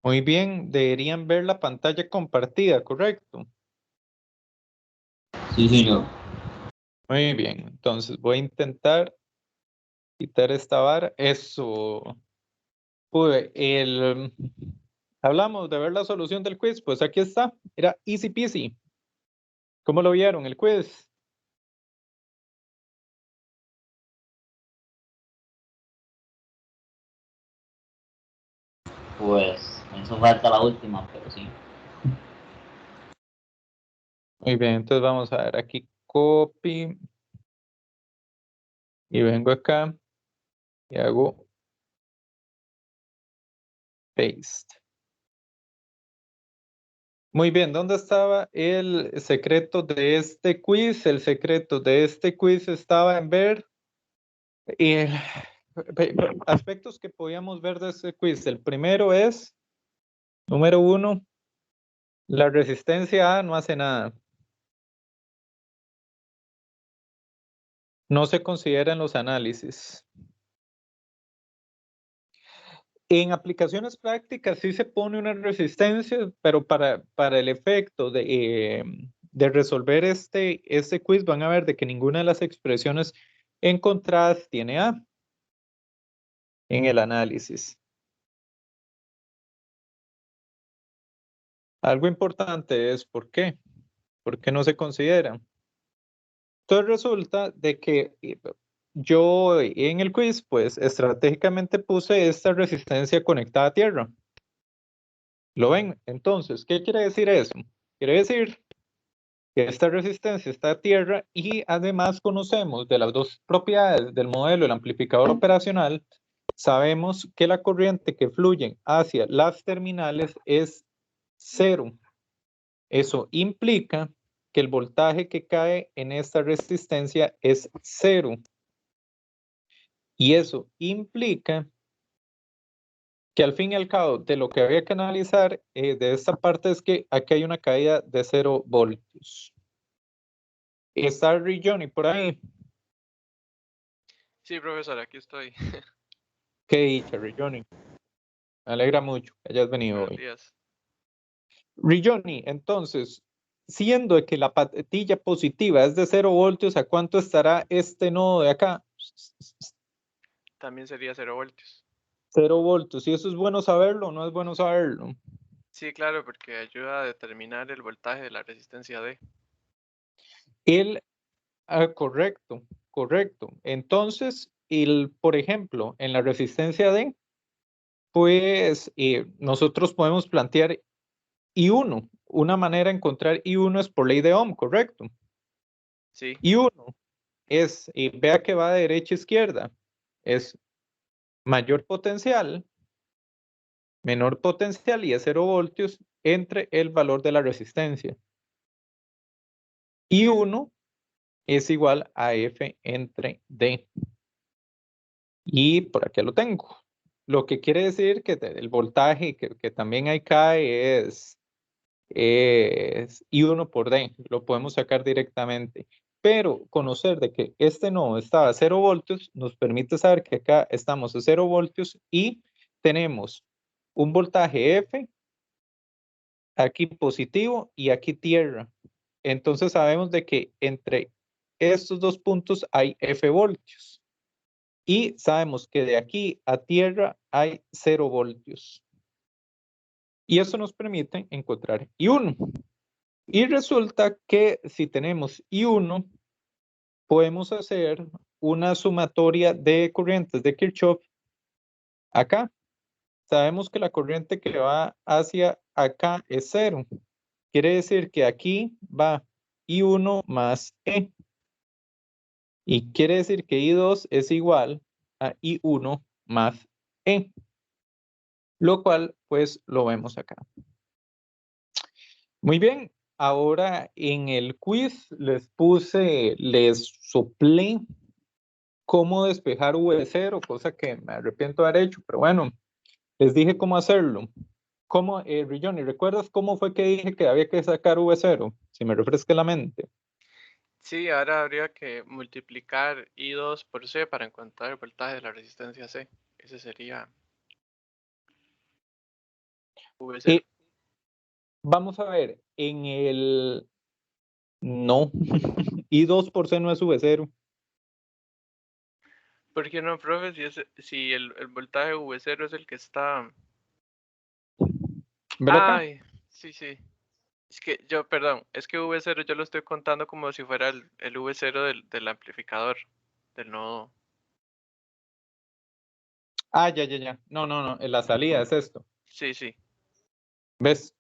Muy bien, deberían ver la pantalla compartida, ¿correcto? Sí, señor. Muy bien, entonces voy a intentar quitar esta vara. Eso. Hablamos de ver la solución del quiz, pues aquí está. Era easy peasy. ¿Cómo lo vieron el quiz? Pues eso falta la última, pero sí. Muy bien, entonces vamos a ver aquí copy y vengo acá y hago paste. Muy bien, ¿dónde estaba el secreto de este quiz? El secreto de este quiz estaba en ver aspectos que podíamos ver de este quiz. El primero es, número 1, la resistencia A no hace nada. No se considera en los análisis. En aplicaciones prácticas sí se pone una resistencia, pero para el efecto de resolver este quiz van a ver de que ninguna de las expresiones encontradas tiene A en el análisis. Algo importante es ¿por qué? ¿Por qué no se considera? Entonces resulta de que yo en el quiz, pues estratégicamente puse esta resistencia conectada a tierra. ¿Lo ven? Entonces, ¿qué quiere decir eso? Quiere decir que esta resistencia está a tierra y además conocemos de las dos propiedades del modelo del amplificador operacional, sabemos que la corriente que fluye hacia las terminales es cero. Eso implica que el voltaje que cae en esta resistencia es cero. Y eso implica que al fin y al cabo de lo que había que analizar de esta parte es que aquí hay una caída de 0 voltios. ¿Está Johnny por ahí? Sí, profesor, aquí estoy. ¿Qué dicha, Johnny? Me alegra mucho que hayas venido Buenos hoy. días. Johnny, entonces, siendo que la patilla positiva es de 0 voltios, ¿a cuánto estará este nodo de acá? También sería 0 voltios. 0 voltios. ¿Y eso es bueno saberlo o no es bueno saberlo? Sí, claro, porque ayuda a determinar el voltaje de la resistencia D. Correcto, correcto. Entonces, por ejemplo, en la resistencia D, pues nosotros podemos plantear I1. Una manera de encontrar I1 es por ley de Ohm, correcto. Sí, I1 es, vea que va de derecha a izquierda, es mayor potencial, menor potencial y es 0 voltios entre el valor de la resistencia. I1 es igual a F entre D. Y por aquí lo tengo. Lo que quiere decir que el voltaje que también ahí cae es I1 por D. Lo podemos sacar directamente. Pero conocer de que este nodo estaba a 0 voltios nos permite saber que acá estamos a 0 voltios y tenemos un voltaje F, aquí positivo y aquí tierra. Entonces sabemos de que entre estos dos puntos hay F voltios. Y sabemos que de aquí a tierra hay 0 voltios. Y eso nos permite encontrar I1. Y resulta que si tenemos I1, podemos hacer una sumatoria de corrientes de Kirchhoff acá. Sabemos que la corriente que va hacia acá es 0. Quiere decir que aquí va I1 más E. Y quiere decir que I2 es igual a I1 más E. Lo cual, pues, lo vemos acá. Muy bien, ahora en el quiz les soplé cómo despejar V0, cosa que me arrepiento de haber hecho, pero bueno, les dije cómo hacerlo. ¿Cómo, Johnny, recuerdas cómo fue que dije que había que sacar V0? Si me refresca la mente. sí, ahora habría que multiplicar I2 por C para encontrar el voltaje de la resistencia C. Ese sería. V0. Vamos a ver, en el... No, I2 por C no es V0. ¿Por qué no, profe? Si el voltaje V0 es el que está... ¿Velo acá? Ay, sí, sí. Es que yo, perdón, es que V0 yo lo estoy contando como si fuera el V0 del amplificador, del nodo. Ah, ya. No, en la salida es esto. Sí, sí. ¿Ves?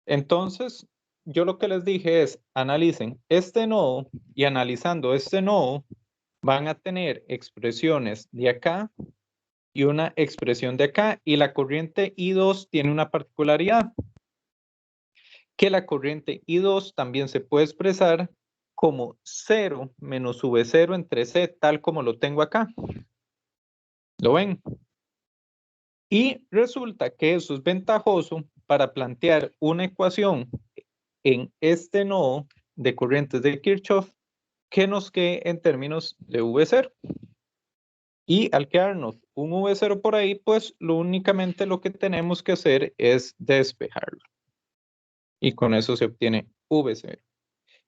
Entonces, yo lo que les dije es, analicen este nodo y analizando este nodo van a tener expresiones de acá y una expresión de acá y la corriente I2 tiene una particularidad, que la corriente I2 también se puede expresar como 0 menos V0 entre C, tal como lo tengo acá. ¿Lo ven? Y resulta que eso es ventajoso para plantear una ecuación en este nodo de corrientes de Kirchhoff que nos quede en términos de V0. Y al quedarnos un V0 por ahí, pues únicamente lo que tenemos que hacer es despejarlo. Y con eso se obtiene V0.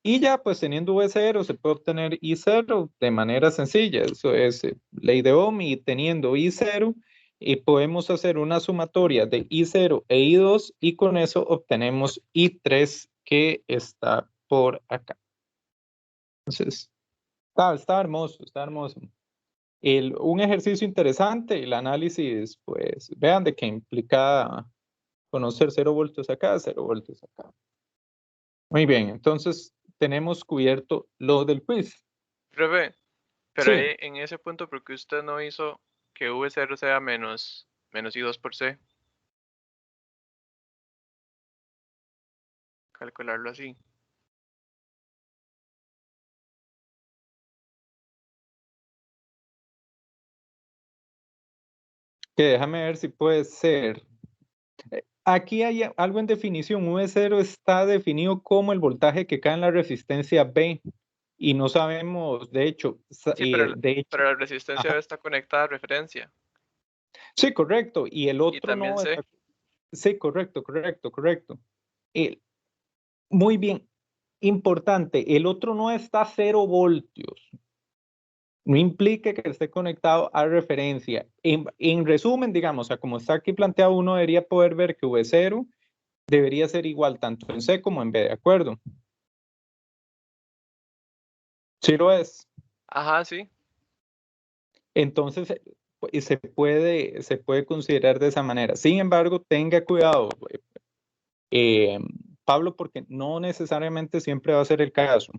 Y ya pues teniendo V0 se puede obtener I0 de manera sencilla. Eso es ley de Ohm y teniendo I0 y podemos hacer una sumatoria de I0 e I2 y con eso obtenemos I3 que está por acá. Entonces, está hermoso, está hermoso. Un ejercicio interesante, el análisis, pues vean de que implica conocer 0 voltios acá, 0 voltios acá. Muy bien, entonces tenemos cubierto lo del quiz. Profe, pero Sí, ahí en ese punto, ¿por qué usted no hizo que V0 sea menos I2 por C? Calcularlo así. que déjame ver si puede ser. Aquí hay algo en definición. V0 está definido como el voltaje que cae en la resistencia B y no sabemos, de hecho, Sí, pero la resistencia ajá. está conectada a referencia. Sí, correcto. Y el Y otro también no C. está. Sí, correcto. El- Muy bien. Importante, el otro no está a 0 voltios. No implica que esté conectado a referencia. En resumen, digamos, o sea, como está aquí planteado, uno debería poder ver que V0 debería ser igual tanto en C como en B, ¿de acuerdo? Sí lo es. Ajá, sí. Entonces, pues, se puede considerar de esa manera. Sin embargo, tenga cuidado, eh, Pablo, porque no necesariamente siempre va a ser el caso.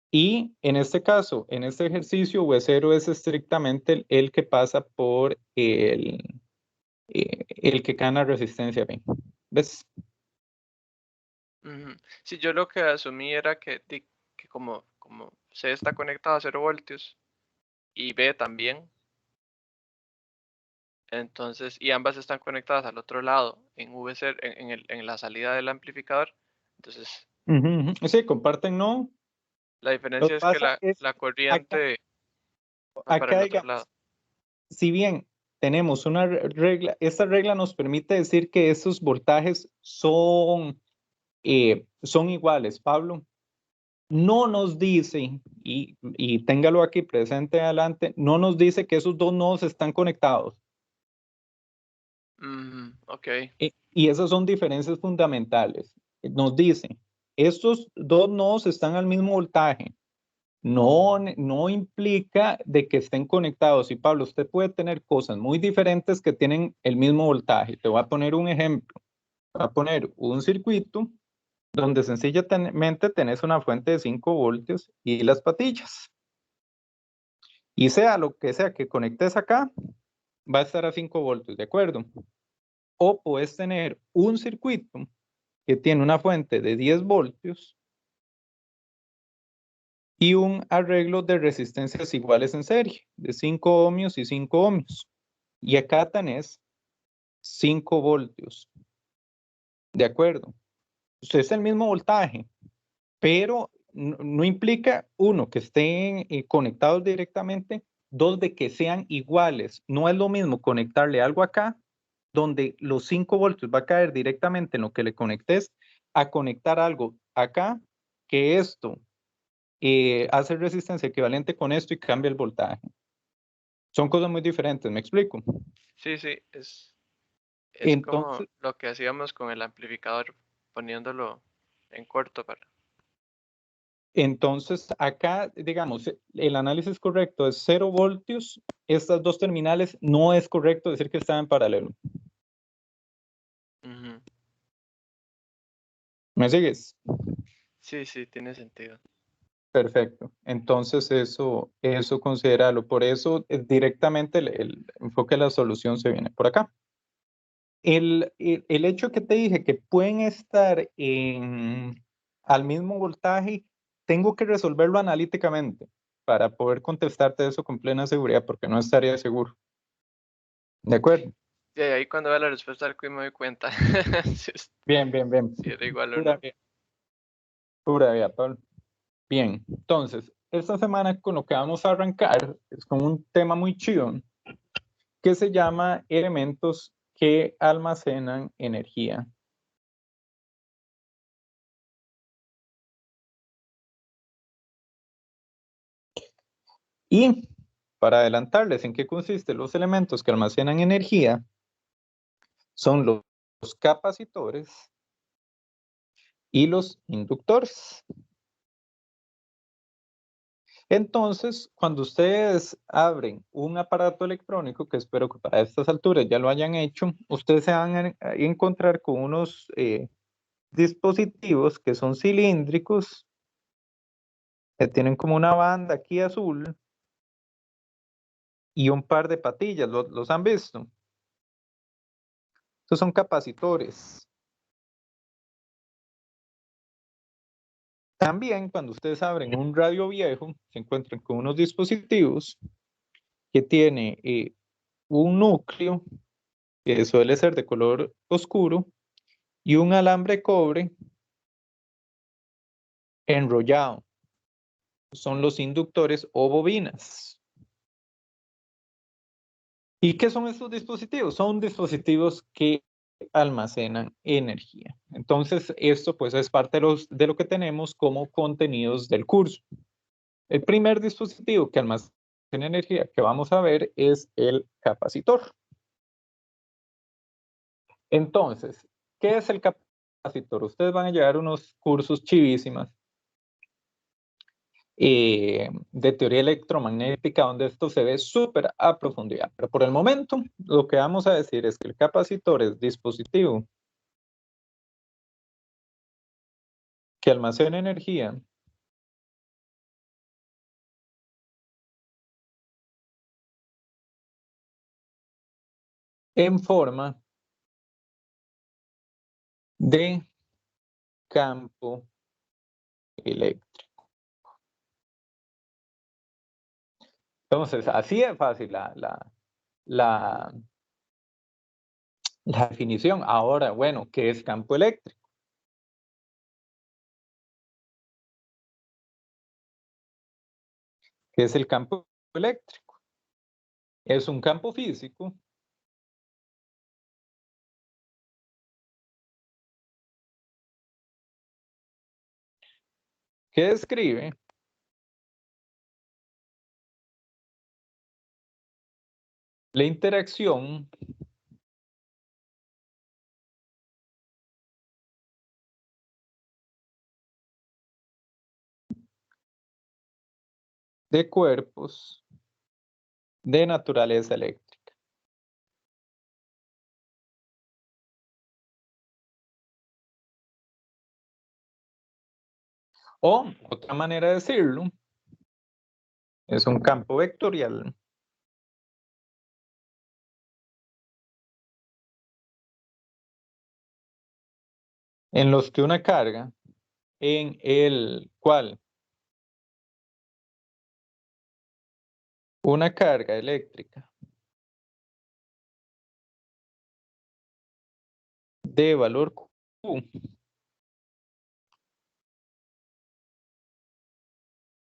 Y en este caso, en este ejercicio, V0 es estrictamente el que pasa por el que gana resistencia B. ¿Ves? Ujú. Sí, yo lo que asumí era que como C está conectado a 0 voltios y B también, entonces, y ambas están conectadas al otro lado en V0, en la salida del amplificador, entonces Sí, comparten, no. la Lo diferencia que es que pasa es, la acá, corriente va para acá el otro lado. digamos, si bien tenemos una regla, esta regla nos permite decir que esos voltajes son iguales, Pablo. No nos dice, y téngalo aquí presente adelante, no nos dice que esos dos nodos están conectados. Ok. Y esas son diferencias fundamentales. Nos dice, estos dos nodos están al mismo voltaje. No implica de que estén conectados. Y Pablo, usted puede tener cosas muy diferentes que tienen el mismo voltaje. Te voy a poner un ejemplo. Voy a poner un circuito donde sencillamente tenés una fuente de 5 voltios y las patillas. Y sea lo que sea que conectes acá, va a estar a 5 voltios, ¿de acuerdo? O puedes tener un circuito que tiene una fuente de 10 voltios y un arreglo de resistencias iguales en serie, de 5 ohmios y 5 ohmios. Y acá tenés 5 voltios, ¿de acuerdo? Usted es el mismo voltaje, pero no implica, uno, que estén conectados directamente, dos, de que sean iguales. No es lo mismo conectarle algo acá donde los 5 voltios va a caer directamente en lo que le conectes, a conectar algo acá, que esto hace resistencia equivalente con esto y cambia el voltaje. Son cosas muy diferentes, ¿me explico? Sí, sí, es como Entonces, lo que hacíamos con el amplificador, poniéndolo en corto para... entonces acá, digamos, el análisis correcto es 0 voltios. Estas dos terminales no es correcto decir que están en paralelo. Ujú. ¿Me sigues? Sí, sí, tiene sentido. Perfecto. Entonces eso considéralo. Por eso directamente el enfoque de la solución se viene por acá. El hecho que te dije que pueden estar al mismo voltaje, tengo que resolverlo analíticamente para poder contestarte eso con plena seguridad, porque no estaría seguro. ¿De acuerdo? Y ahí cuando vea la respuesta al quiz me doy cuenta Bien, bien, bien. si era igual o Pura no. vida, pura vida, Pablo. Bien, entonces, esta semana con lo que vamos a arrancar es con un tema muy chido que se llama elementos que almacenan energía. Y para adelantarles en qué consisten los elementos que almacenan energía, son los capacitores y los inductores. Entonces, cuando ustedes abren un aparato electrónico, que espero que para estas alturas ya lo hayan hecho, ustedes se van a encontrar con unos dispositivos que son cilíndricos, que tienen como una banda aquí azul y un par de patillas. ¿Los han visto? Estos son capacitores. También cuando ustedes abren un radio viejo, se encuentran con unos dispositivos que tiene un núcleo que suele ser de color oscuro y un alambre cobre enrollado. Son los inductores o bobinas. ¿Y qué son estos dispositivos? Son dispositivos que almacenan energía. Entonces, esto pues es parte de lo que tenemos como contenidos del curso. El primer dispositivo que almacena energía que vamos a ver es el capacitor. Entonces, ¿qué es el capacitor? Ustedes van a llevar unos cursos chivísimas de teoría electromagnética donde esto se ve súper a profundidad. Pero por el momento, lo que vamos a decir es que el capacitor es dispositivo que almacena energía en forma de campo eléctrico. Entonces, así es fácil la definición. Ahora, bueno, ¿qué es campo eléctrico? ¿Qué es el campo eléctrico? Es un campo físico que describe la interacción de cuerpos de naturaleza eléctrica. O, otra manera de decirlo, es un campo vectorial en los que una carga en el cual una carga eléctrica de valor Q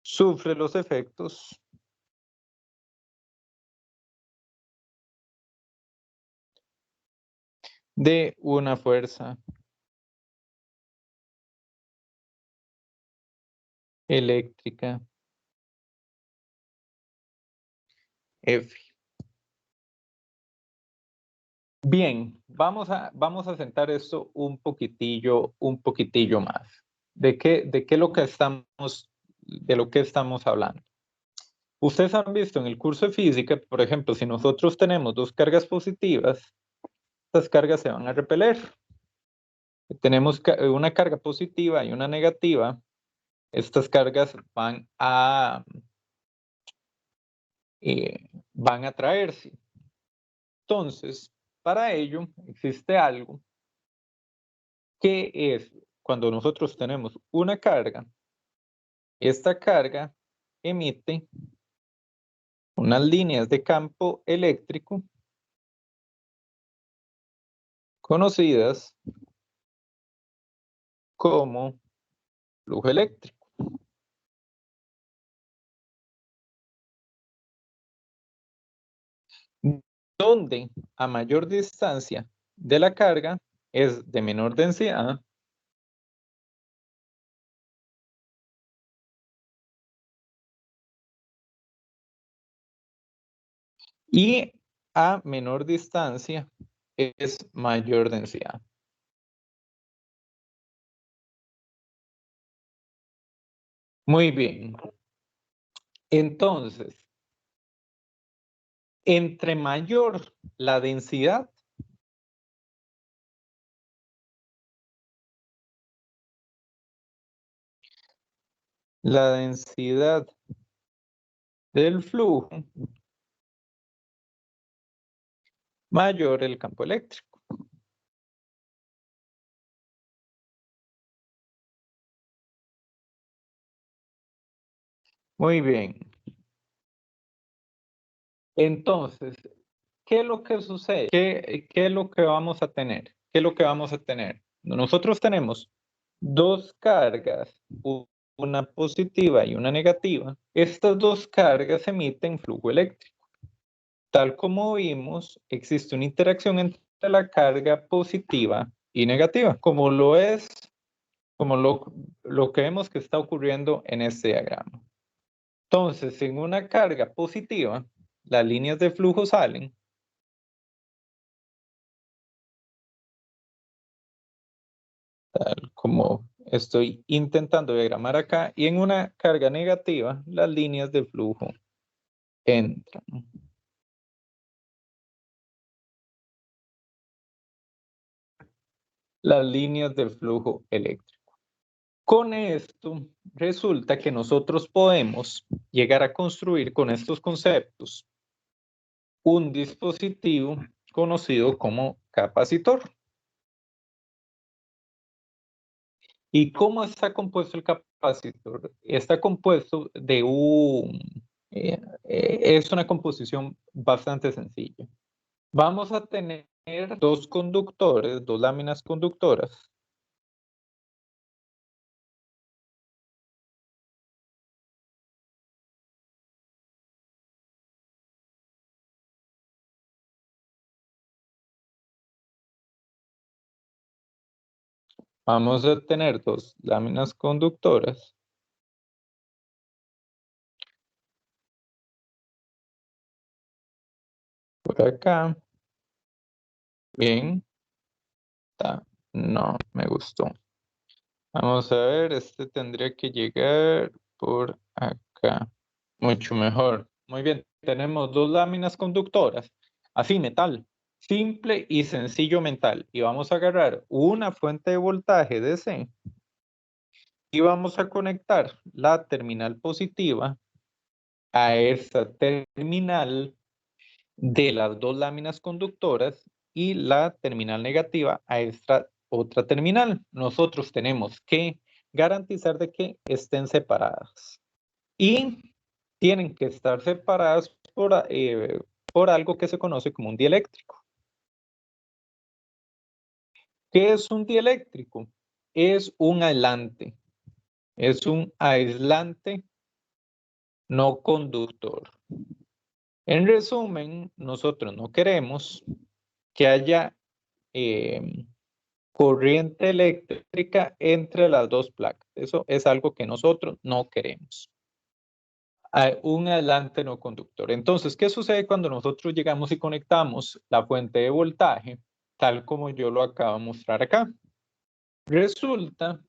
sufre los efectos de una fuerza eléctrica F. Bien, vamos a sentar esto un poquitillo más. ¿De lo que estamos hablando? Ustedes han visto en el curso de física, por ejemplo, si nosotros tenemos dos cargas positivas, estas cargas se van a repeler. Tenemos una carga positiva y una negativa. Estas cargas van a atraerse. Entonces, para ello existe algo que es cuando nosotros tenemos una carga, esta carga emite unas líneas de campo eléctrico conocidas como flujo eléctrico. Donde a mayor distancia de la carga es de menor densidad, y a menor distancia es mayor densidad. Muy bien. Entonces, entre mayor la densidad, del flujo, mayor el campo eléctrico. Muy bien. Entonces, ¿qué es lo que sucede? ¿Qué es lo que vamos a tener? ¿Qué es lo que vamos a tener? Nosotros tenemos dos cargas, una positiva y una negativa. Estas dos cargas emiten flujo eléctrico. Tal como vimos, existe una interacción entre la carga positiva y negativa, como lo que vemos que está ocurriendo en este diagrama. Entonces, en una carga positiva, las líneas de flujo salen tal como estoy intentando diagramar acá, y en una carga negativa, las líneas de flujo entran. Las líneas del flujo eléctrico. Con esto, resulta que nosotros podemos llegar a construir con estos conceptos un dispositivo conocido como capacitor. ¿Y cómo está compuesto el capacitor? Está compuesto de es una composición bastante sencilla. Vamos a tener dos conductores, dos láminas conductoras. Vamos a tener dos láminas conductoras. Por acá. Bien. No, me gustó. Vamos a ver, este tendría que llegar por acá. Mucho mejor. Muy bien, tenemos dos láminas conductoras. Así, metal. Simple y sencillo metal. Y vamos a agarrar una fuente de voltaje DC. Y vamos a conectar la terminal positiva a esta terminal de las dos láminas conductoras y la terminal negativa a esta otra terminal. Nosotros tenemos que garantizar de que estén separadas. Y tienen que estar separadas por algo que se conoce como un dieléctrico. ¿Qué es un dieléctrico? Es un aislante. Es un aislante no conductor. En resumen, nosotros no queremos que haya corriente eléctrica entre las dos placas. Eso es algo que nosotros no queremos. Hay un aislante no conductor. Entonces, ¿qué sucede cuando nosotros llegamos y conectamos la fuente de voltaje, tal como yo lo acabo de mostrar acá? Resulta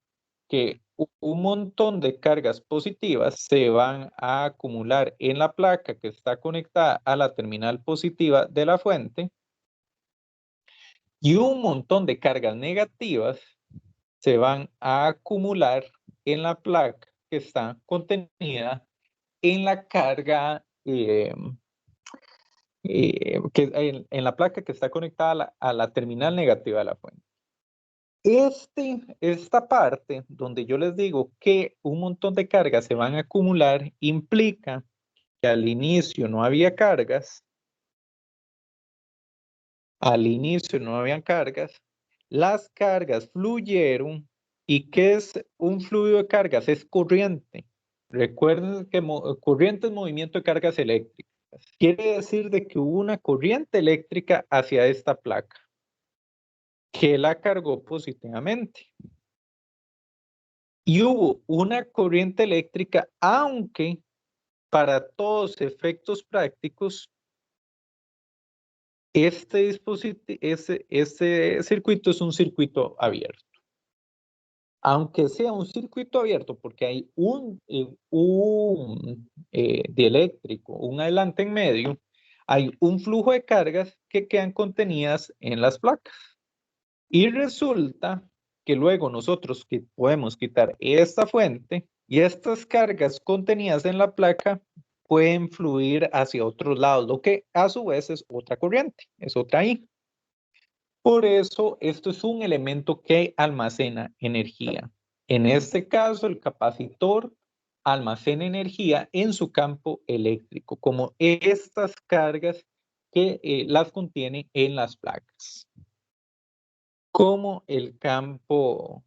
que un montón de cargas positivas se van a acumular en la placa que está conectada a la terminal positiva de la fuente y un montón de cargas negativas se van a acumular en la placa que está contenida en la carga, en la placa que está conectada a la terminal negativa de la fuente. Esta parte donde yo les digo que un montón de cargas se van a acumular implica que al inicio no había cargas, las cargas fluyeron. ¿Y qué es un fluido de cargas? Es corriente. Recuerden que corriente es movimiento de cargas eléctricas. Quiere decir de que hubo una corriente eléctrica hacia esta placa que la cargó positivamente. Y hubo una corriente eléctrica, aunque para todos efectos prácticos, este circuito es un circuito abierto. Aunque sea un circuito abierto, porque hay un dieléctrico, un aislante en medio, hay un flujo de cargas que quedan contenidas en las placas. Y resulta que luego nosotros podemos quitar esta fuente y estas cargas contenidas en la placa pueden fluir hacia otros lados, lo que a su vez es otra corriente, es otra I. Por eso, esto es un elemento que almacena energía. En este caso, el capacitor almacena energía en su campo eléctrico, como estas cargas que las contiene en las placas, como el campo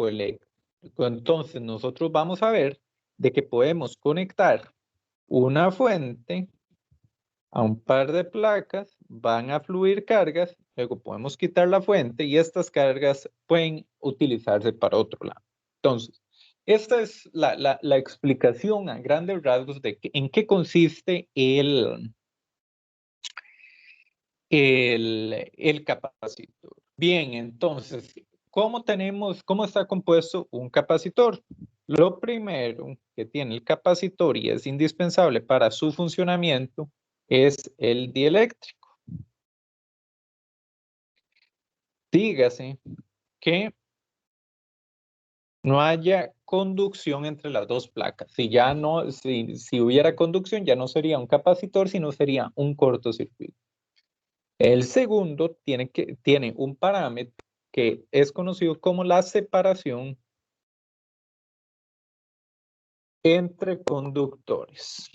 eléctrico. Entonces, nosotros vamos a ver de que podemos conectar una fuente a un par de placas, van a fluir cargas, luego podemos quitar la fuente y estas cargas pueden utilizarse para otro lado. Entonces, esta es la explicación a grandes rasgos de en qué consiste el capacitor. Bien, entonces, ¿cómo está compuesto un capacitor? Lo primero que tiene el capacitor y es indispensable para su funcionamiento es el dieléctrico. Dígase que no haya conducción entre las dos placas. Si hubiera conducción, ya no sería un capacitor, sino sería un cortocircuito. El segundo tiene un parámetro que es conocido como la separación entre conductores.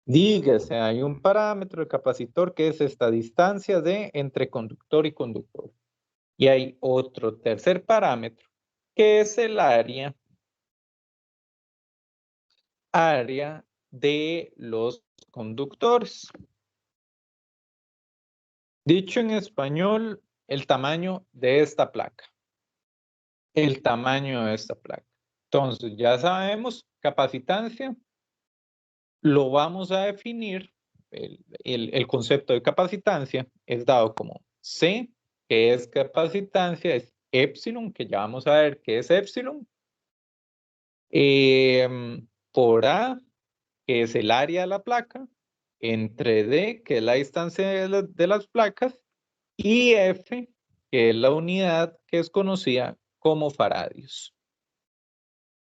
Dígase, hay un parámetro de capacitor que es esta distancia entre conductor y conductor. Y hay otro tercer parámetro que es el área de los conductores. Dicho en español, el tamaño de esta placa. El tamaño de esta placa. Entonces, ya sabemos, capacitancia, lo vamos a definir, el concepto de capacitancia es dado como C, que es capacitancia, es epsilon, que ya vamos a ver qué es epsilon, por A, que es el área de la placa, entre D, que es la distancia de las placas, y F, que es la unidad que es conocida como faradios.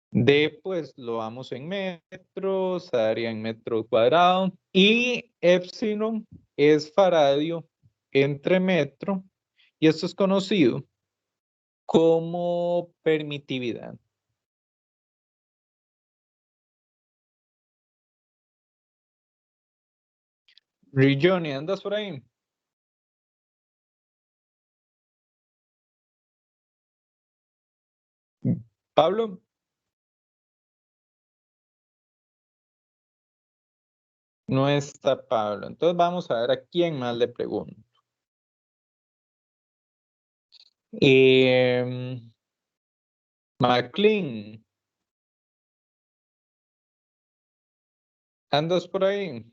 D, pues lo damos en metros, área en metro cuadrado, y epsilon es faradio entre metro, y esto es conocido como permitividad. Johnny, ¿andas por ahí? Pablo. No está Pablo. Entonces vamos a ver a quién más le pregunto. McLean, ¿andas por ahí?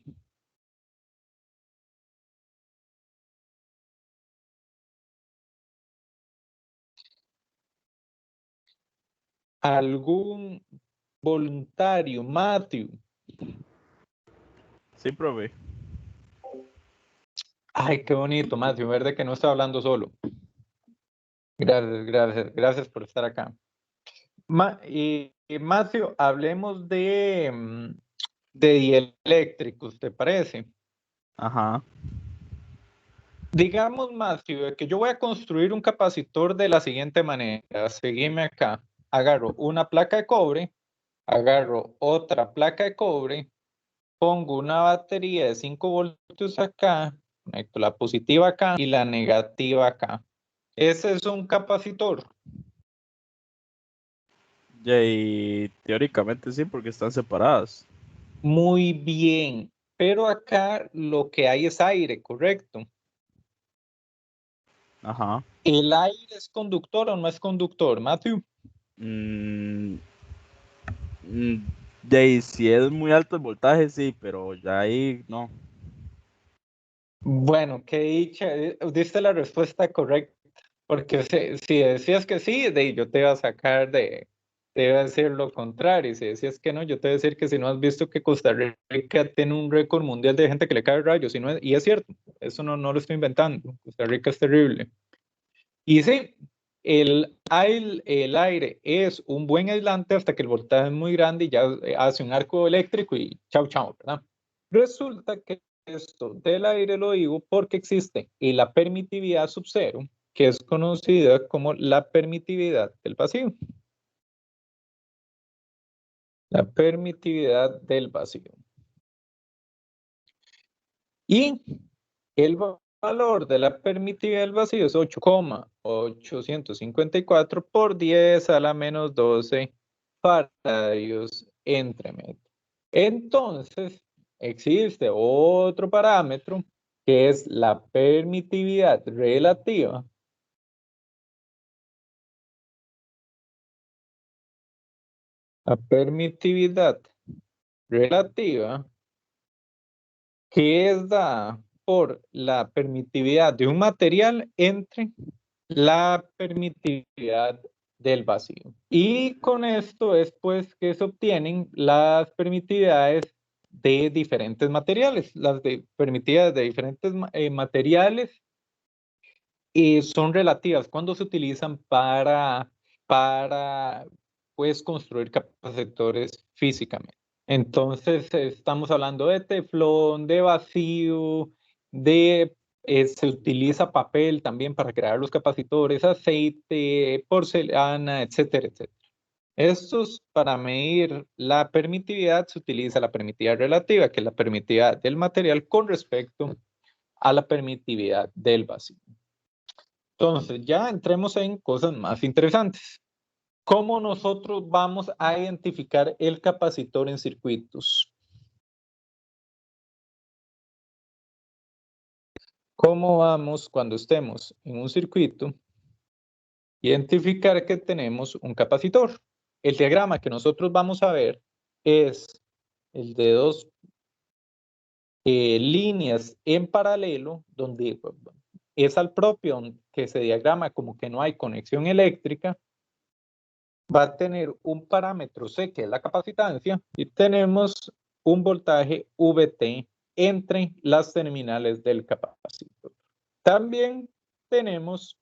¿Algún voluntario? Matthew. Sí, profe. Ay, qué bonito, Matthew, ver que no está hablando solo. Gracias por estar acá. Matthew, hablemos de dieléctricos, ¿te parece? Ajá. Digamos, Matthew, que yo voy a construir un capacitor de la siguiente manera. Seguime acá. Agarro una placa de cobre, agarro otra placa de cobre, pongo una batería de 5 voltios acá, conecto la positiva acá y la negativa acá. Ese es un capacitor. Y teóricamente sí, porque están separadas. Muy bien, pero acá lo que hay es aire, ¿correcto? Ajá. ¿El aire es conductor o no es conductor, Matthew? Si es muy alto el voltaje, sí, pero ya ahí no. Bueno, qué dicha, diste la respuesta correcta, porque si decías que sí, yo te iba a sacar te iba a decir lo contrario, y si decías que no, yo te iba a decir que si no has visto que Costa Rica tiene un récord mundial de gente que le cae rayos, y es cierto, eso no lo estoy inventando, Costa Rica es terrible. Y sí, el aire es un buen aislante hasta que el voltaje es muy grande y ya hace un arco eléctrico y chao, chao, ¿verdad? Resulta que esto del aire lo digo porque existe la permitividad sub cero, que es conocida como la permitividad del vacío. La permitividad del vacío. Y el valor de la permitividad del vacío es 8,854 por 10 a la menos 12 faradios entre metro. Entonces, existe otro parámetro que es la permitividad relativa. La permitividad relativa que es dada por la permitividad de un material entre la permitividad del vacío. Y con esto es pues que se obtienen las permitividades de diferentes materiales. Las permitividades de diferentes materiales son relativas cuando se utilizan para pues construir capacitores físicamente. Entonces estamos hablando de teflón, de vacío, se utiliza papel también para crear los capacitores, aceite, porcelana, etcétera, etcétera. Estos, para medir la permitividad, se utiliza la permitividad relativa, que es la permitividad del material con respecto a la permitividad del vacío. Entonces, ya entremos en cosas más interesantes. ¿Cómo nosotros vamos a identificar el capacitor en circuitos? ¿Cómo vamos cuando estemos en un circuito identificar que tenemos un capacitor? El diagrama que nosotros vamos a ver es el de dos líneas en paralelo, donde es al propio que se diagrama como que no hay conexión eléctrica. Va a tener un parámetro C, que es la capacitancia, y tenemos un voltaje VT entre las terminales del capacitor. También tenemos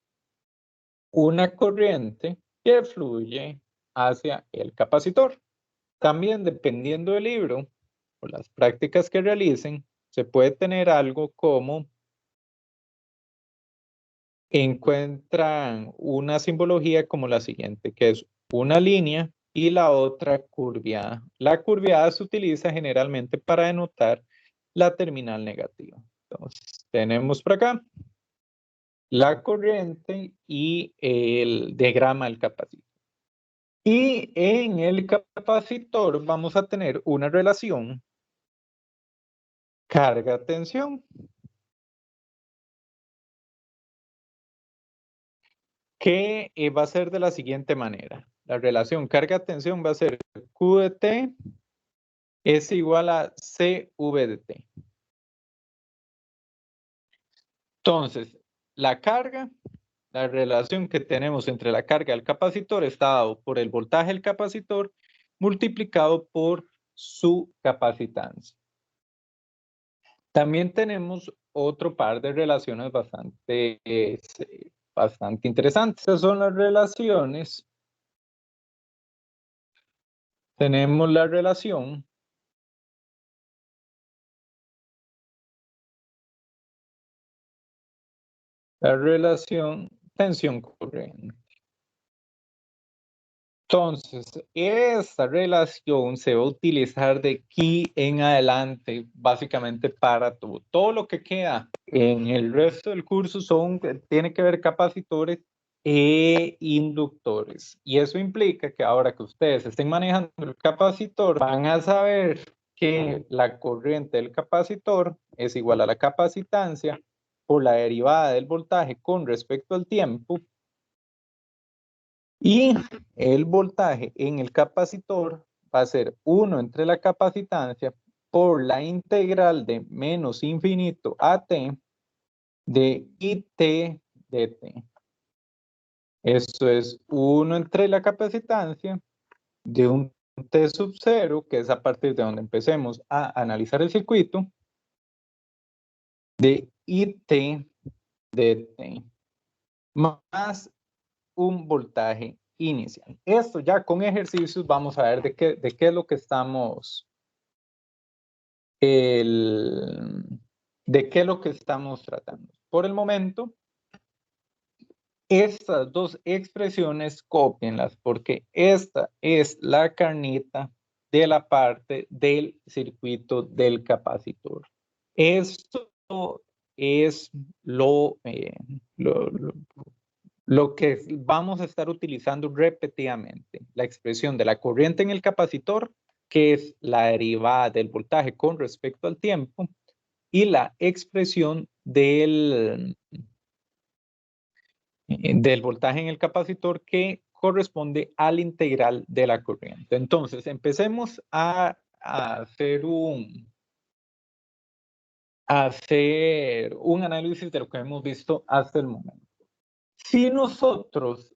una corriente que fluye hacia el capacitor. También, dependiendo del libro o las prácticas que realicen, se puede tener algo como encuentran una simbología como la siguiente, que es una línea y la otra curviada. La curviada se utiliza generalmente para denotar la terminal negativa. Entonces, tenemos por acá la corriente y el diagrama del capacitor. Y en el capacitor vamos a tener una relación carga-tensión, que va a ser de la siguiente manera. La relación carga-tensión va a ser Q de T es igual a CV de T. Entonces, la carga, la relación que tenemos entre la carga del capacitor está dado por el voltaje del capacitor multiplicado por su capacitancia. También tenemos otro par de relaciones bastante interesantes. Estas son las relaciones. Tenemos la relación tensión corriente. Entonces, esta relación se va a utilizar de aquí en adelante, básicamente para todo. Todo lo que queda en el resto del curso tiene que ver capacitores e inductores. Y eso implica que ahora que ustedes estén manejando el capacitor, van a saber que la corriente del capacitor es igual a la capacitancia por la derivada del voltaje con respecto al tiempo. Y el voltaje en el capacitor va a ser 1 entre la capacitancia por la integral de menos infinito a t de IT de t. Esto es 1 entre la capacitancia de un t sub 0, que es a partir de donde empecemos a analizar el circuito, de IT de t, más un voltaje inicial. Esto ya con ejercicios vamos a ver de qué es lo que estamos tratando. Por el momento, estas dos expresiones cópienlas porque esta es la carnita de la parte del circuito del capacitor. Esto es lo que vamos a estar utilizando repetidamente. La expresión de la corriente en el capacitor, que es la derivada del voltaje con respecto al tiempo, y la expresión del voltaje en el capacitor que corresponde al integral de la corriente. Entonces, empecemos a hacer un análisis de lo que hemos visto hasta el momento. Si nosotros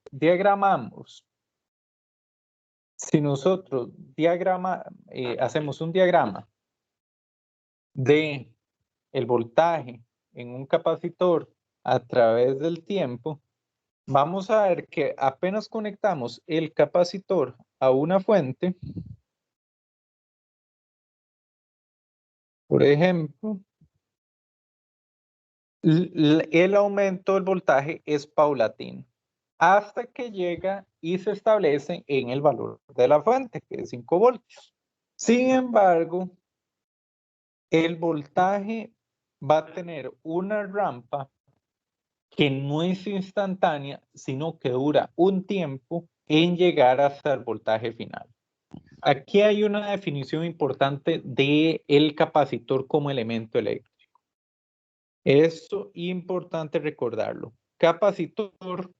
hacemos un diagrama de el voltaje en un capacitor a través del tiempo, vamos a ver que apenas conectamos el capacitor a una fuente, por ejemplo, el aumento del voltaje es paulatino hasta que llega y se establece en el valor de la fuente, que es 5 voltios. Sin embargo, el voltaje va a tener una rampa que no es instantánea, sino que dura un tiempo en llegar hasta el voltaje final. Aquí hay una definición importante del capacitor como elemento eléctrico. Esto es importante recordarlo. Capacitor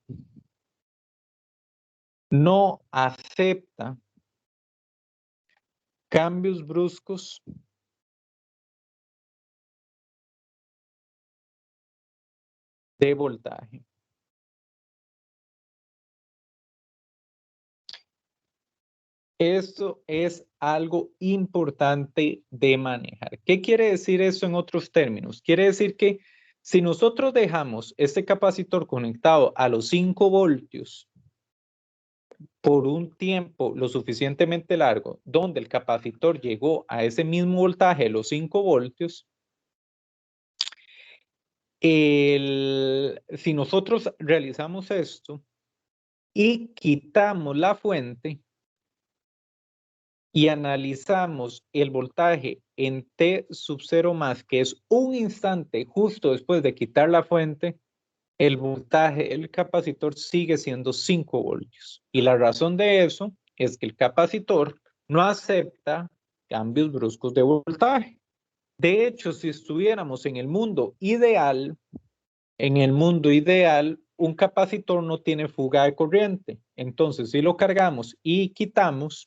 no acepta cambios bruscos de voltaje. Esto es algo importante de manejar. ¿Qué quiere decir eso en otros términos? Quiere decir que si nosotros dejamos este capacitor conectado a los 5 voltios por un tiempo lo suficientemente largo, donde el capacitor llegó a ese mismo voltaje de los 5 voltios, si nosotros realizamos esto y quitamos la fuente, y analizamos el voltaje en T sub 0 más, que es un instante justo después de quitar la fuente, el voltaje del capacitor sigue siendo 5 voltios. Y la razón de eso es que el capacitor no acepta cambios bruscos de voltaje. De hecho, si estuviéramos en el mundo ideal, un capacitor no tiene fuga de corriente. Entonces, si lo cargamos y quitamos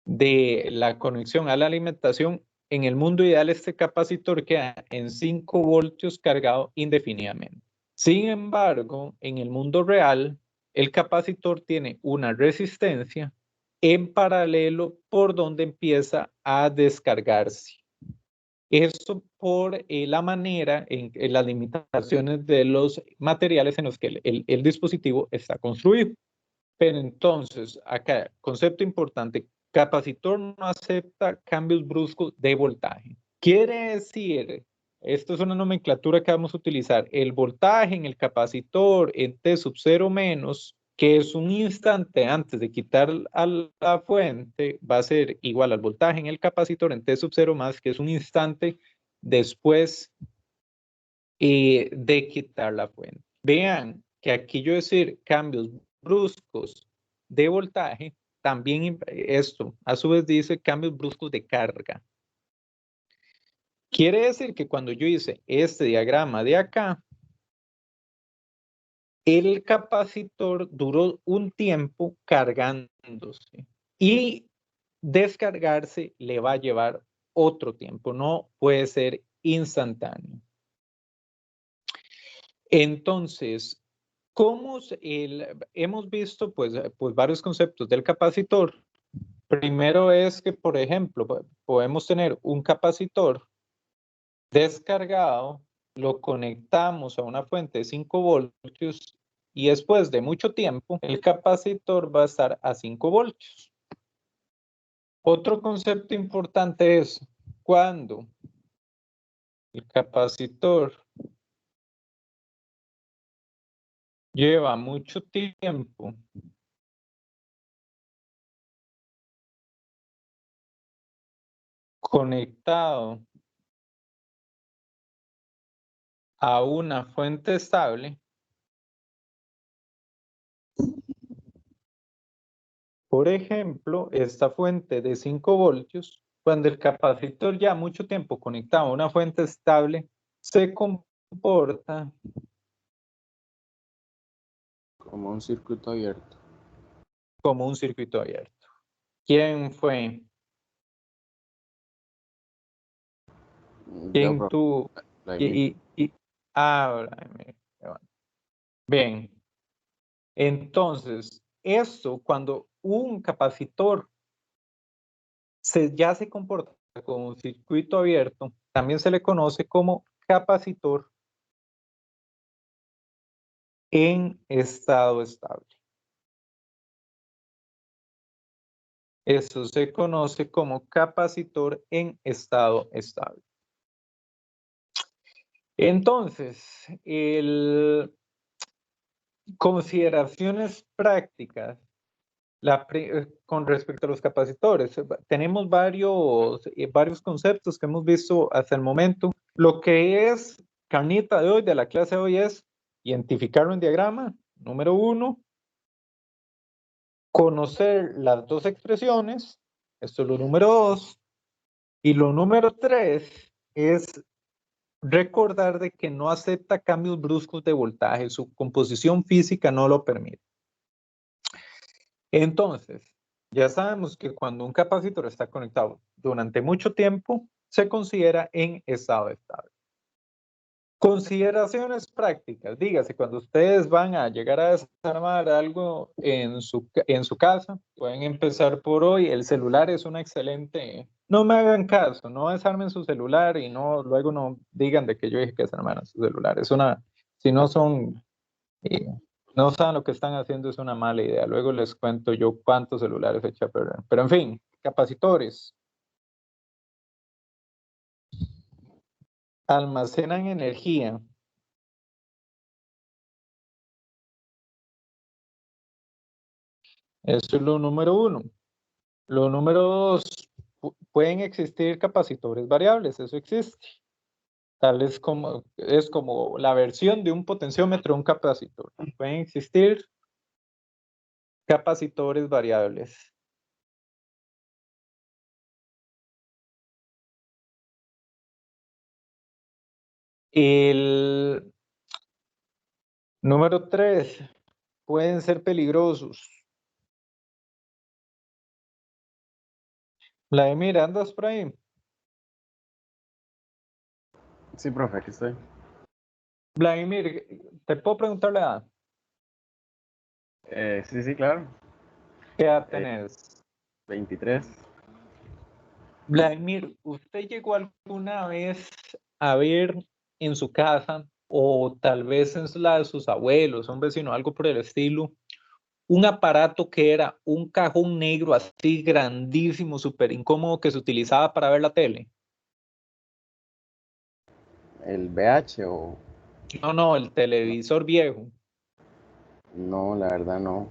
de la conexión a la alimentación, en el mundo ideal este capacitor queda en 5 voltios cargado indefinidamente. Sin embargo, en el mundo real, el capacitor tiene una resistencia en paralelo por donde empieza a descargarse. Esto por la manera en las limitaciones de los materiales en los que el dispositivo está construido. Pero entonces, acá, concepto importante, capacitor no acepta cambios bruscos de voltaje. Quiere decir, esto es una nomenclatura que vamos a utilizar, el voltaje en el capacitor en T sub 0 menos, que es un instante antes de quitar a la fuente, va a ser igual al voltaje en el capacitor en T sub 0 más, que es un instante después de quitar la fuente. Vean que aquí yo decir cambios bruscos de voltaje, también esto a su vez dice cambios bruscos de carga. Quiere decir que cuando yo hice este diagrama de acá, el capacitor duró un tiempo cargándose y descargarse le va a llevar otro tiempo, no puede ser instantáneo. Entonces, hemos visto pues varios conceptos del capacitor. Primero es que, por ejemplo, podemos tener un capacitor descargado, lo conectamos a una fuente de 5 voltios y después de mucho tiempo el capacitor va a estar a 5 voltios. Otro concepto importante es cuando el capacitor lleva mucho tiempo conectado a una fuente estable, por ejemplo, esta fuente de 5 voltios, cuando el capacitor ya mucho tiempo conectado a una fuente estable, se comporta Como un circuito abierto. como un circuito abierto. ¿Quién fue? ¿Quién Yo, tú? Bien. Entonces, esto cuando un capacitor ya se comporta como un circuito abierto, también se le conoce como capacitor en estado estable. Eso se conoce como capacitor en estado estable. Entonces, consideraciones prácticas con respecto a los capacitores. Tenemos varios conceptos que hemos visto hasta el momento. Lo que es carnita de hoy, de la clase de hoy, es identificarlo en diagrama, número 1, conocer las dos expresiones, esto es lo número 2, y lo número 3 es recordar de que no acepta cambios bruscos de voltaje, su composición física no lo permite. Entonces, ya sabemos que cuando un capacitor está conectado durante mucho tiempo, se considera en estado estable. Consideraciones prácticas, dígase, cuando ustedes van a llegar a desarmar algo en su casa, pueden empezar por hoy, el celular es una excelente, no me hagan caso, no desarmen su celular y luego no digan de que yo dije que desarmaran su celular, si no son, no saben lo que están haciendo, es una mala idea, luego les cuento yo cuántos celulares eché a perder, pero en fin, capacitores. Almacenan energía. Eso es lo número 1. Lo número 2, pueden existir capacitores variables, eso existe. Es como la versión de un potenciómetro de un capacitor. Pueden existir capacitores variables. El número 3, pueden ser peligrosos. Vladimir, ¿andas por ahí? Sí, profe, aquí estoy. Vladimir, ¿te puedo preguntar la edad? Sí, claro. ¿Qué edad Eh, tenés? 23. Vladimir, ¿usted llegó alguna vez a ver en su casa o tal vez en la de sus abuelos, un vecino, algo por el estilo, un aparato que era un cajón negro así grandísimo, súper incómodo que se utilizaba para ver la tele? ¿El VH o...? No, el televisor viejo. No, la verdad no.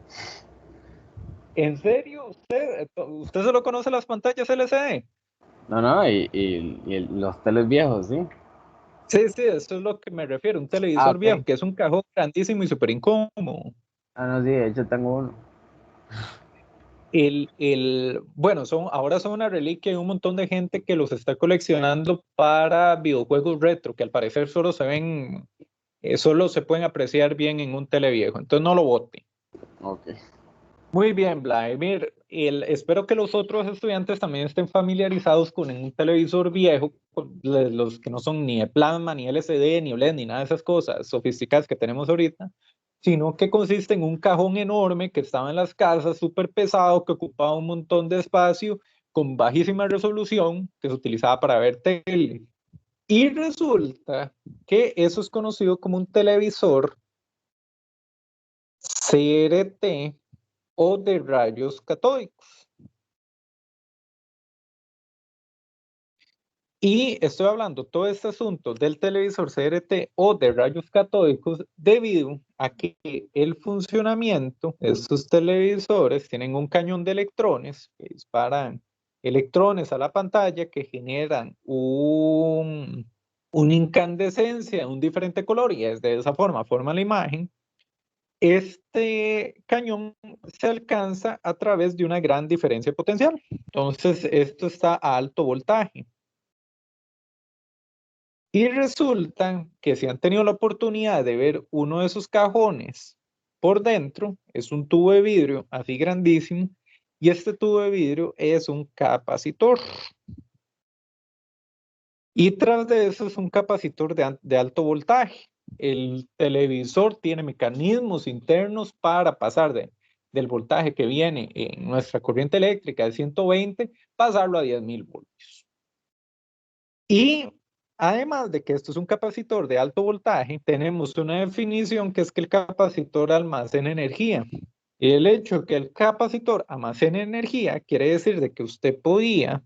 ¿En serio? ¿Usted solo conoce las pantallas LCD? No, los teles viejos, ¿sí? Sí, eso es lo que me refiero, un Ah, televisor viejo, ok. que es un cajón grandísimo y súper incómodo. Ah, no, sí, de hecho tengo uno. Bueno, ahora son una reliquia y un montón de gente que los está coleccionando para videojuegos retro, que al parecer solo se pueden apreciar bien en un tele viejo, entonces no lo bote. Ok. Muy bien, Vladimir. Espero que los otros estudiantes también estén familiarizados con un televisor viejo, con los que no son ni de plasma, ni LCD, ni OLED, ni nada de esas cosas sofisticadas que tenemos ahorita, sino que consiste en un cajón enorme que estaba en las casas, súper pesado, que ocupaba un montón de espacio, con bajísima resolución, que se utilizaba para ver tele. Y resulta que eso es conocido como un televisor CRT o de rayos catódicos. Y estoy hablando todo este asunto del televisor CRT o de rayos catódicos debido a que el funcionamiento de estos televisores tienen un cañón de electrones que disparan electrones a la pantalla que generan una incandescencia, un diferente color y es de esa forma la imagen. Este cañón se alcanza a través de una gran diferencia potencial. Entonces, esto está a alto voltaje. Y resulta que si han tenido la oportunidad de ver uno de esos cajones por dentro, es un tubo de vidrio así grandísimo, y este tubo de vidrio es un capacitor. Y tras de eso es un capacitor de alto voltaje. El televisor tiene mecanismos internos para pasar del voltaje que viene en nuestra corriente eléctrica de 120, pasarlo a 10.000 voltios. Y además de que esto es un capacitor de alto voltaje, tenemos una definición que es que el capacitor almacena energía. Y el hecho de que el capacitor almacene energía quiere decir de que usted podía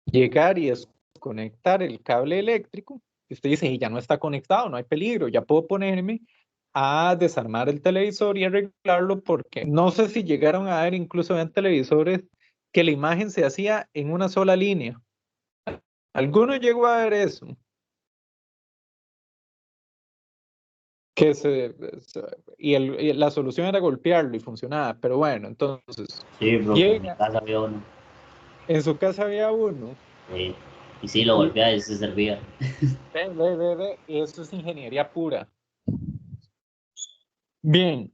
llegar y desconectar el cable eléctrico. Y usted dice, y ya no está conectado, no hay peligro, ya puedo ponerme a desarmar el televisor y arreglarlo porque no sé si llegaron a ver incluso en televisores que la imagen se hacía en una sola línea. ¿Alguno llegó a ver eso? Y la solución era golpearlo y funcionaba, pero bueno, entonces Sí, bro, en mi llega, casa había uno. en su casa había uno, Y sí, lo y golpeaba y se servía. eso es ingeniería pura. Bien,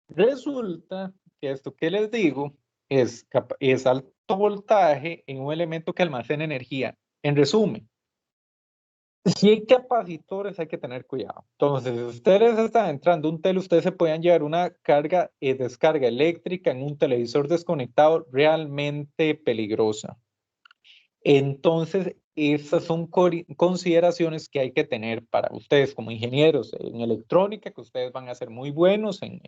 resulta que esto que les digo es alto voltaje en un elemento que almacena energía. En resumen, si hay capacitores, hay que tener cuidado. Entonces, si ustedes están entrando a un tele, ustedes se pueden llevar una carga y descarga eléctrica en un televisor desconectado realmente peligrosa. Entonces, esas son consideraciones que hay que tener para ustedes como ingenieros en electrónica, que ustedes van a ser muy buenos en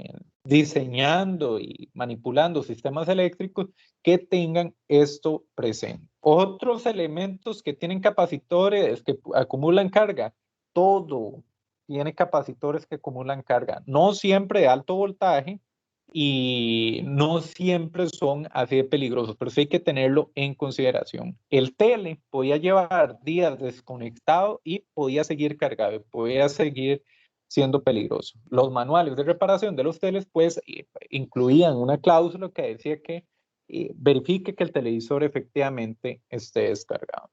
diseñando y manipulando sistemas eléctricos, que tengan esto presente. Otros elementos que tienen capacitores que acumulan carga, todo tiene capacitores que acumulan carga, no siempre de alto voltaje, y no siempre son así de peligrosos, pero sí hay que tenerlo en consideración. El tele podía llevar días desconectado y podía seguir cargado, podía seguir siendo peligroso. Los manuales de reparación de los teles pues incluían una cláusula que decía que verifique que el televisor efectivamente esté descargado.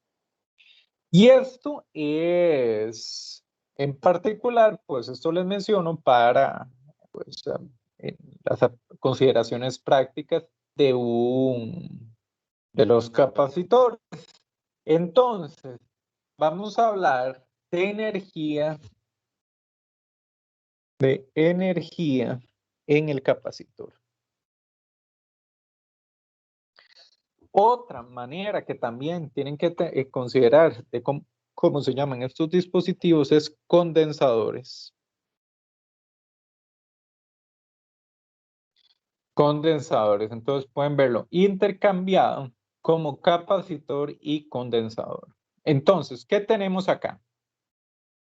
Y esto es, en particular, pues esto les menciono para pues, en las consideraciones prácticas de los capacitores. Entonces, vamos a hablar de energía en el capacitor. Otra manera que también tienen que considerar de cómo se llaman estos dispositivos es condensadores. Condensadores, entonces pueden verlo intercambiado como capacitor y condensador. Entonces, ¿qué tenemos acá?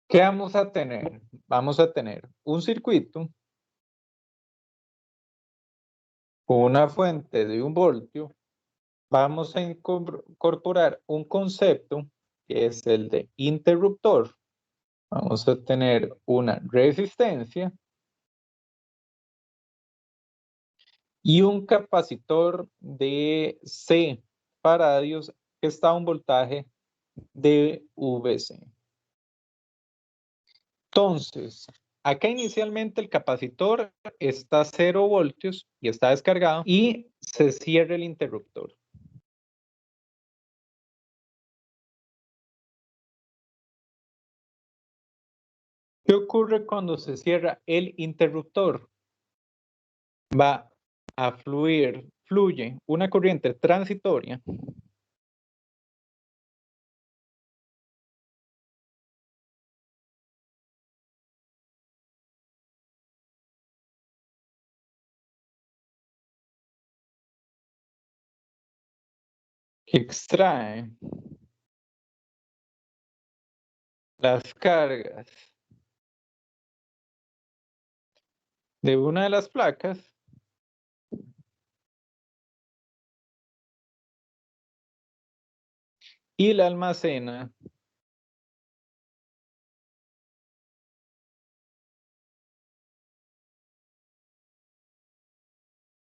¿Qué vamos a tener? Vamos a tener un circuito con una fuente de 1 voltio. Vamos a incorporar un concepto que es el de interruptor. Vamos a tener una resistencia y un capacitor de C faradios que está a un voltaje de VC. Entonces, acá inicialmente el capacitor está a 0 voltios y está descargado y se cierra el interruptor. ¿Qué ocurre cuando se cierra el interruptor? Va a fluye una corriente transitoria que extrae las cargas de una de las placas y la almacena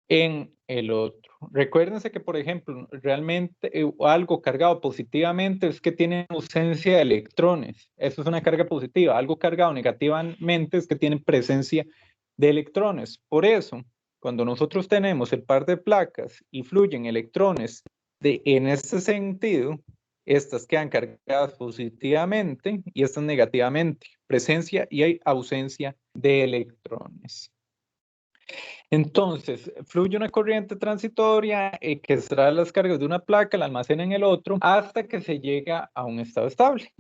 en el otro. Recuérdense que, por ejemplo, realmente algo cargado positivamente es que tiene ausencia de electrones. Eso es una carga positiva. Algo cargado negativamente es que tiene presencia de electrones. Por eso, cuando nosotros tenemos el par de placas y fluyen electrones en este sentido, estas quedan cargadas positivamente y estas negativamente. Presencia y hay ausencia de electrones. Entonces, fluye una corriente transitoria que extrae las cargas de una placa, la almacena en el otro, hasta que se llega a un estado estable.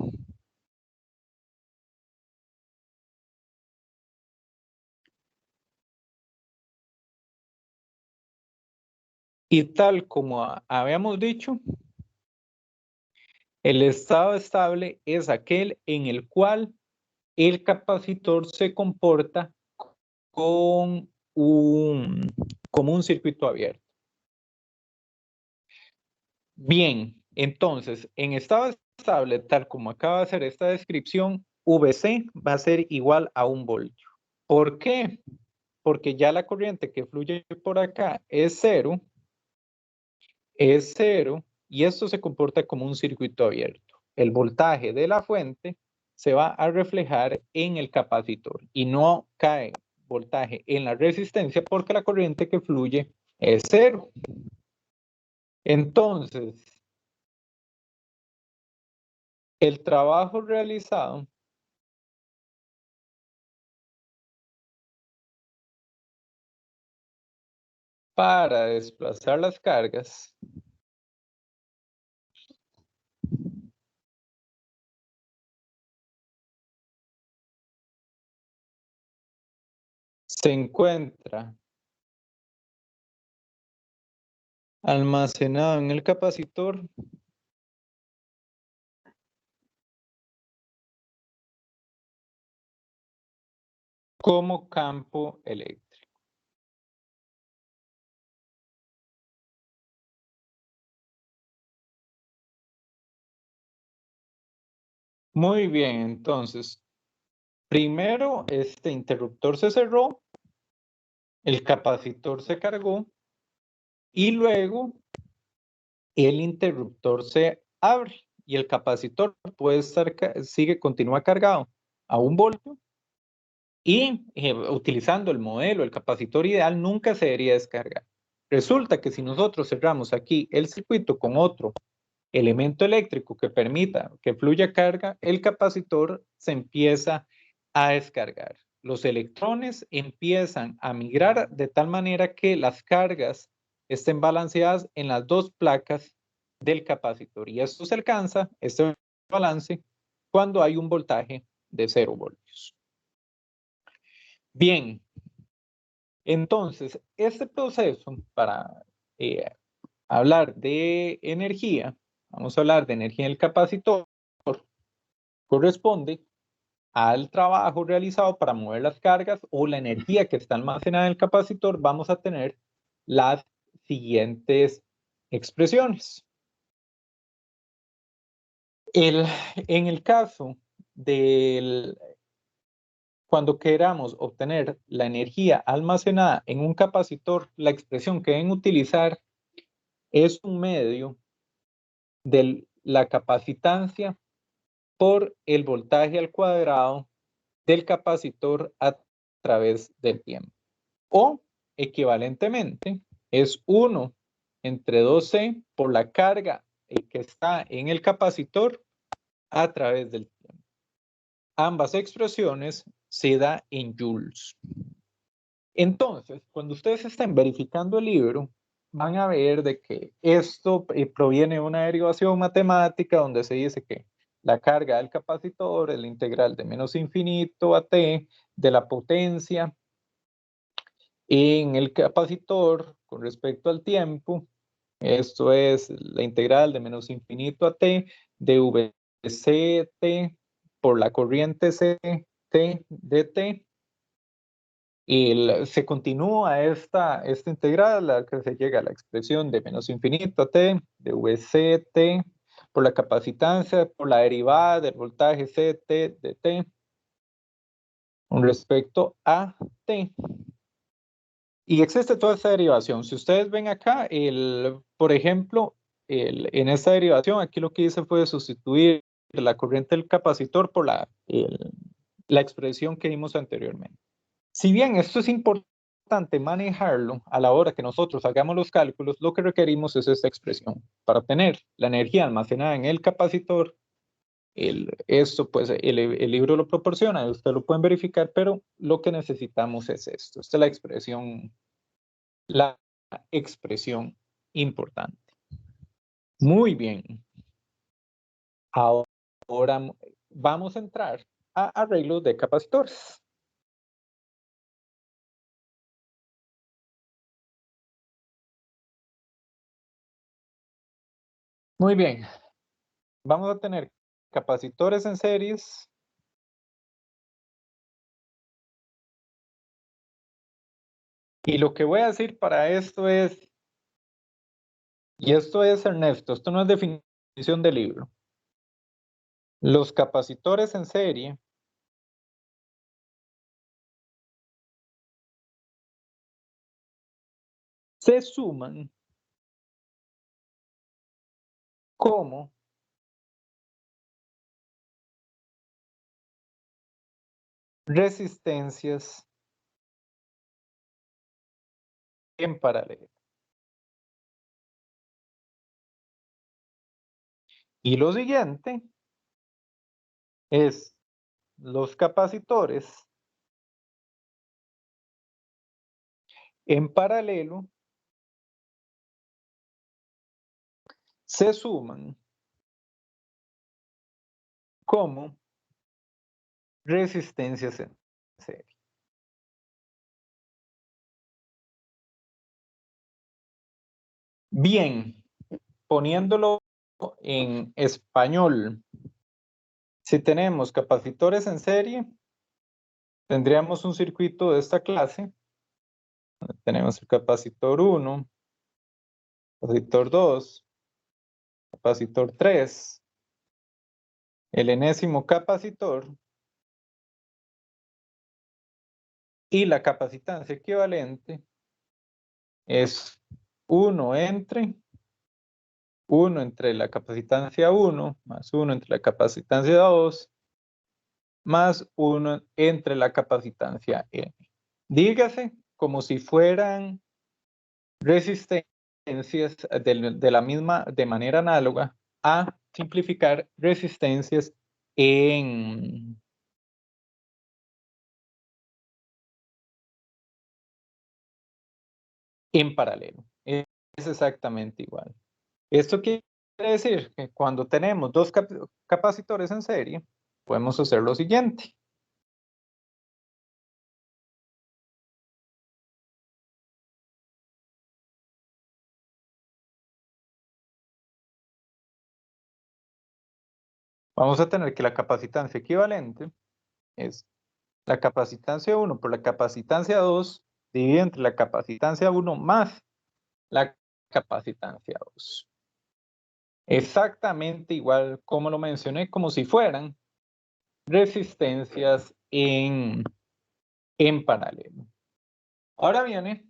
Y tal como habíamos dicho, el estado estable es aquel en el cual el capacitor se comporta como un circuito abierto. Bien, entonces, en estado estable, tal como acaba de hacer esta descripción, VC va a ser igual a 1 voltio. ¿Por qué? Porque ya la corriente que fluye por acá es cero, y esto se comporta como un circuito abierto. El voltaje de la fuente se va a reflejar en el capacitor y no cae voltaje en la resistencia porque la corriente que fluye es cero. Entonces, el trabajo realizado para desplazar las cargas se encuentra almacenado en el capacitor como campo eléctrico. Muy bien, entonces, primero este interruptor se cerró, el capacitor se cargó y luego el interruptor se abre y el capacitor puede estar, continúa cargado a 1 voltio y utilizando el modelo, el capacitor ideal nunca se debería descargar. Resulta que si nosotros cerramos aquí el circuito con otro elemento eléctrico que permita que fluya carga, el capacitor se empieza a descargar. Los electrones empiezan a migrar de tal manera que las cargas estén balanceadas en las 2 placas del capacitor. Y esto se alcanza, este balance, cuando hay un voltaje de 0 voltios. Bien, entonces, este proceso para hablar de energía, vamos a hablar de energía en el capacitor, corresponde al trabajo realizado para mover las cargas o la energía que está almacenada en el capacitor. Vamos a tener las siguientes expresiones. En el caso del cuando queramos obtener la energía almacenada en un capacitor, la expresión que deben utilizar es un medio de la capacitancia por el voltaje al cuadrado del capacitor a través del tiempo. O, equivalentemente, es 1 entre 2C por la carga que está en el capacitor a través del tiempo. Ambas expresiones se da en joules. Entonces, cuando ustedes estén verificando el libro, van a ver de que esto proviene de una derivación matemática donde se dice que la carga del capacitor es la integral de menos infinito a t de la potencia en el capacitor con respecto al tiempo. Esto es la integral de menos infinito a t de vct por la corriente ct dt. Y se continúa esta integral a que se llega a la expresión de menos infinito a t de vct por la capacitancia por la derivada del voltaje ct de t con respecto a t. Y existe toda esta derivación. Si ustedes ven acá, por ejemplo, en esta derivación, aquí lo que hice fue sustituir la corriente del capacitor por la expresión que vimos anteriormente. Si bien esto es importante manejarlo a la hora que nosotros hagamos los cálculos, lo que requerimos es esta expresión. Para obtener la energía almacenada en el capacitor, esto pues el libro lo proporciona, ustedes lo pueden verificar, pero lo que necesitamos es esto. Esta es la expresión importante. Muy bien. Ahora vamos a entrar a arreglos de capacitores. Muy bien. Vamos a tener capacitores en series. Y lo que voy a decir para esto es, y esto es Ernesto, esto no es definición del libro. Los capacitores en serie se suman como resistencias en paralelo. Y lo siguiente es los capacitores en paralelo se suman como resistencias en serie. Bien, poniéndolo en español, si tenemos capacitores en serie, tendríamos un circuito de esta clase. Tenemos el capacitor 1, capacitor 2, capacitor 3, el enésimo capacitor y la capacitancia equivalente es 1 entre 1 entre la capacitancia 1 más 1 entre la capacitancia 2 más 1 entre la capacitancia N. Dígase como si fueran resistencias de manera análoga a simplificar resistencias en paralelo. Es exactamente igual. Esto quiere decir que cuando tenemos dos capacitores en serie, podemos hacer lo siguiente. Vamos a tener que la capacitancia equivalente es la capacitancia 1 por la capacitancia 2 dividida entre la capacitancia 1 más la capacitancia 2. Exactamente igual como lo mencioné, como si fueran resistencias en paralelo. Ahora viene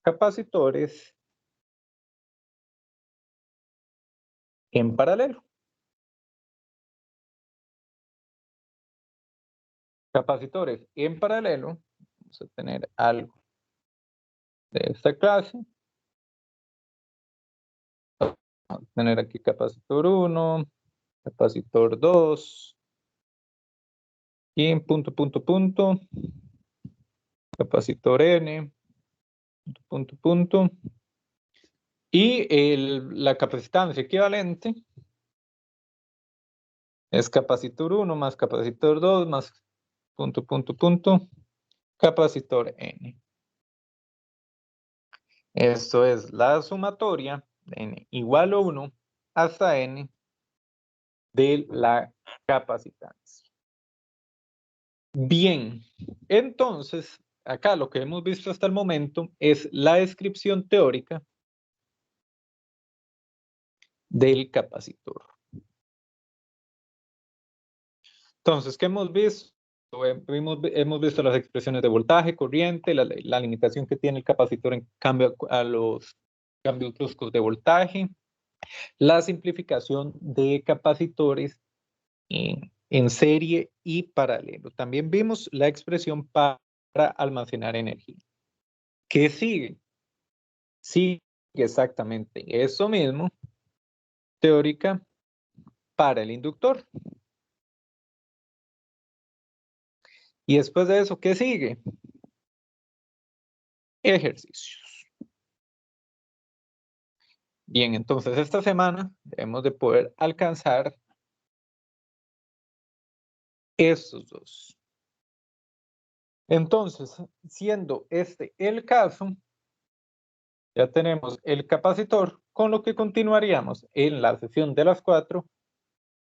capacitores en paralelo. Capacitores en paralelo, vamos a tener algo de esta clase. Vamos a tener aquí capacitor 1, capacitor 2, y en punto, capacitor N, punto, y la capacitancia equivalente es capacitor 1 más capacitor 2 más punto, capacitor N. Esto es la sumatoria de N igual a 1 hasta N de la capacitancia. Bien, entonces, acá lo que hemos visto hasta el momento es la descripción teórica del capacitor. Entonces, ¿qué hemos visto? Hemos visto las expresiones de voltaje, corriente, la limitación que tiene el capacitor en cambio a los cambios bruscos de voltaje, la simplificación de capacitores en serie y paralelo. También vimos la expresión para almacenar energía. ¿Qué sigue? Sigue exactamente eso mismo, teórica para el inductor. Y después de eso, ¿qué sigue? Ejercicios. Bien, entonces esta semana debemos de poder alcanzar estos dos. Entonces, siendo este el caso, ya tenemos el capacitor, con lo que continuaríamos en la sesión de las 4,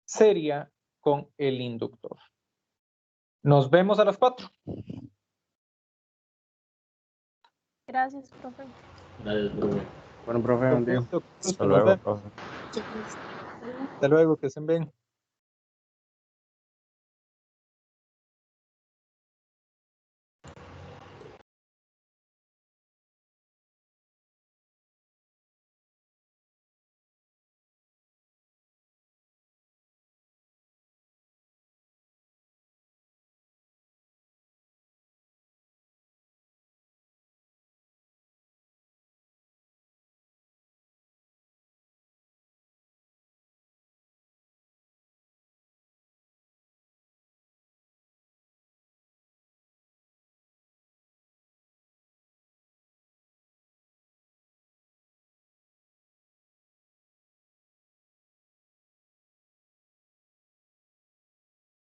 sería con el inductor. Nos vemos a las 4. Gracias, profe. Gracias, profe. Bueno, profe, un día. Perfecto, Hasta nos luego, vemos. profe. Hasta luego, que estén bien.